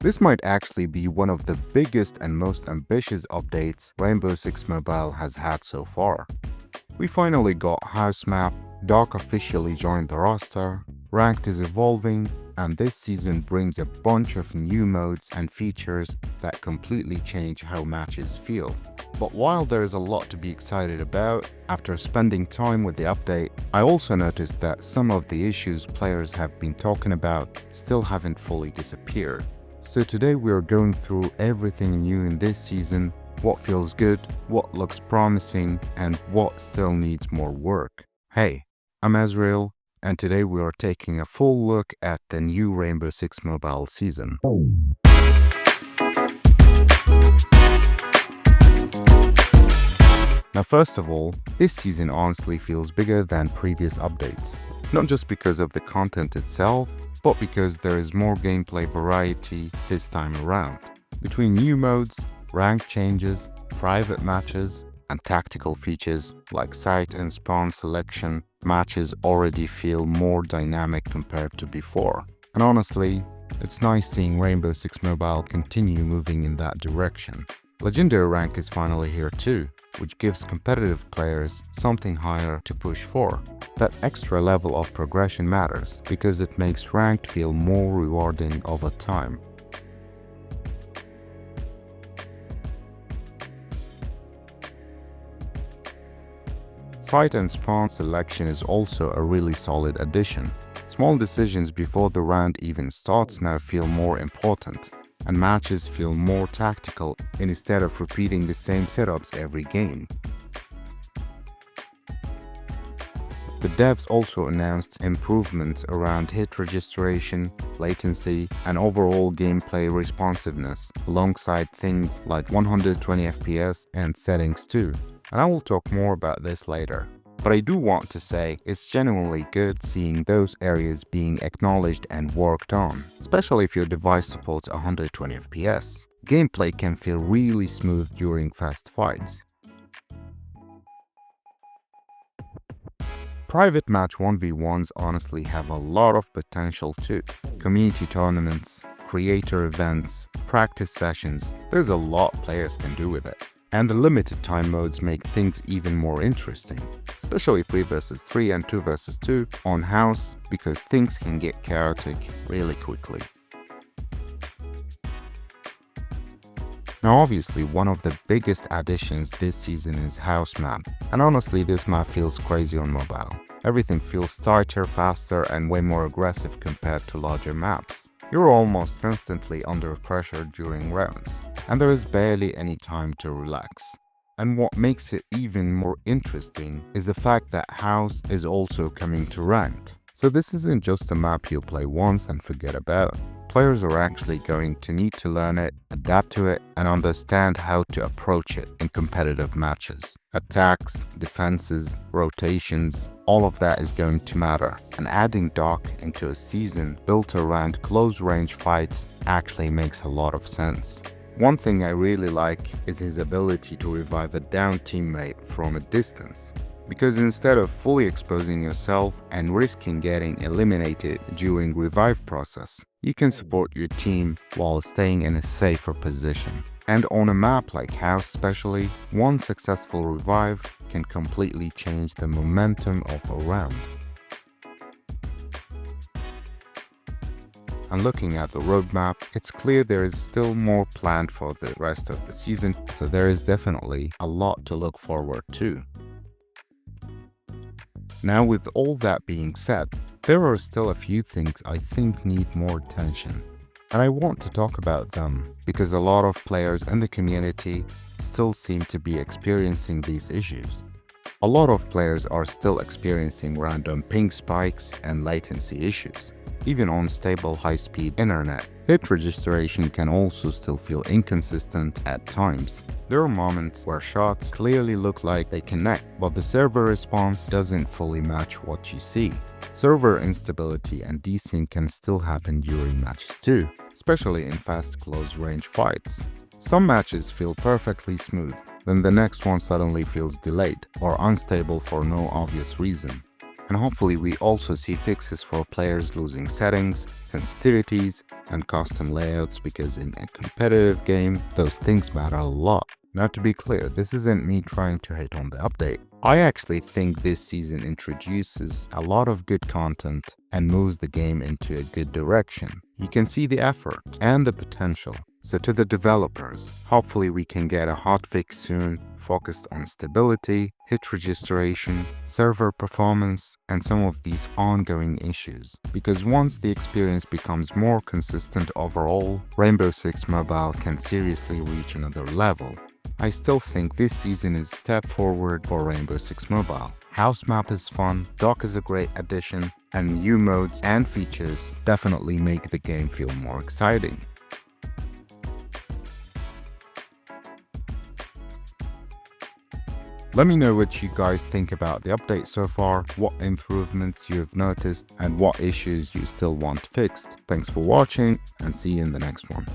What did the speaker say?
This might actually be one of the biggest and most ambitious updates Rainbow Six Mobile has had so far. We finally got House Map, Dark officially joined the roster, Ranked is evolving, and this season brings a bunch of new modes and features that completely change how matches feel. But while there is a lot to be excited about, after spending time with the update, I also noticed that some of the issues players have been talking about still haven't fully disappeared. So today we are going through everything new in this season, what feels good, what looks promising, and what still needs more work. Hey, I'm Azrael, and today we are taking a full look at the new Rainbow Six Mobile season. Now first of all, this season honestly feels bigger than previous updates. Not just because of the content itself, but because there is more gameplay variety this time around. Between new modes, rank changes, private matches, and tactical features like site and spawn selection, matches already feel more dynamic compared to before. And honestly, it's nice seeing Rainbow Six Mobile continue moving in that direction. Legendary rank is finally here too, which gives competitive players something higher to push for. That extra level of progression matters because it makes ranked feel more rewarding over time. Site and spawn selection is also a really solid addition. Small decisions before the round even starts now feel more important, and matches feel more tactical instead of repeating the same setups every game. The devs also announced improvements around hit registration, latency, and overall gameplay responsiveness, alongside things like 120 FPS and settings too. And I will talk more about this later. But I do want to say it's genuinely good seeing those areas being acknowledged and worked on, especially if your device supports 120 FPS. Gameplay can feel really smooth during fast fights. Private match 1v1s honestly have a lot of potential too. Community tournaments, creator events, practice sessions, there's a lot players can do with it. And the limited time modes make things even more interesting, especially 3 vs 3 and 2 vs 2 on house because things can get chaotic really quickly. Now obviously one of the biggest additions this season is House Map, and honestly this map feels crazy on mobile. Everything feels tighter, faster, and way more aggressive compared to larger maps. You're almost constantly under pressure during rounds, and there is barely any time to relax. And what makes it even more interesting is the fact that House is also coming to Ranked. So this isn't just a map you play once and forget about. Players are actually going to need to learn it, adapt to it, and understand how to approach it in competitive matches. Attacks, defenses, rotations, all of that is going to matter, and adding Dark into a season built around close-range fights actually makes a lot of sense. One thing I really like is his ability to revive a down teammate from a distance. Because instead of fully exposing yourself and risking getting eliminated during revive process, you can support your team while staying in a safer position. And on a map like House especially, one successful revive can completely change the momentum of a round. And looking at the roadmap, it's clear there is still more planned for the rest of the season, so there is definitely a lot to look forward to. Now with all that being said, there are still a few things I think need more attention. And I want to talk about them because a lot of players in the community still seem to be experiencing these issues. A lot of players are still experiencing random ping spikes and latency issues. Even on stable high-speed internet, hit registration can also still feel inconsistent at times. There are moments where shots clearly look like they connect, but the server response doesn't fully match what you see. Server instability and desync can still happen during matches too, especially in fast close-range fights. Some matches feel perfectly smooth, then the next one suddenly feels delayed or unstable for no obvious reason. And hopefully we also see fixes for players losing settings, sensitivities, and custom layouts, because in a competitive game, those things matter a lot. Now, to be clear, this isn't me trying to hate on the update. I actually think this season introduces a lot of good content and moves the game into a good direction. You can see the effort and the potential. So to the developers, hopefully we can get a hotfix soon focused on stability, hit registration, server performance, and some of these ongoing issues. Because once the experience becomes more consistent overall, Rainbow Six Mobile can seriously reach another level. I still think this season is a step forward for Rainbow Six Mobile. House map is fun, dock is a great addition, and new modes and features definitely make the game feel more exciting. Let me know what you guys think about the update so far, what improvements you've noticed, and what issues you still want fixed. Thanks for watching, and see you in the next one.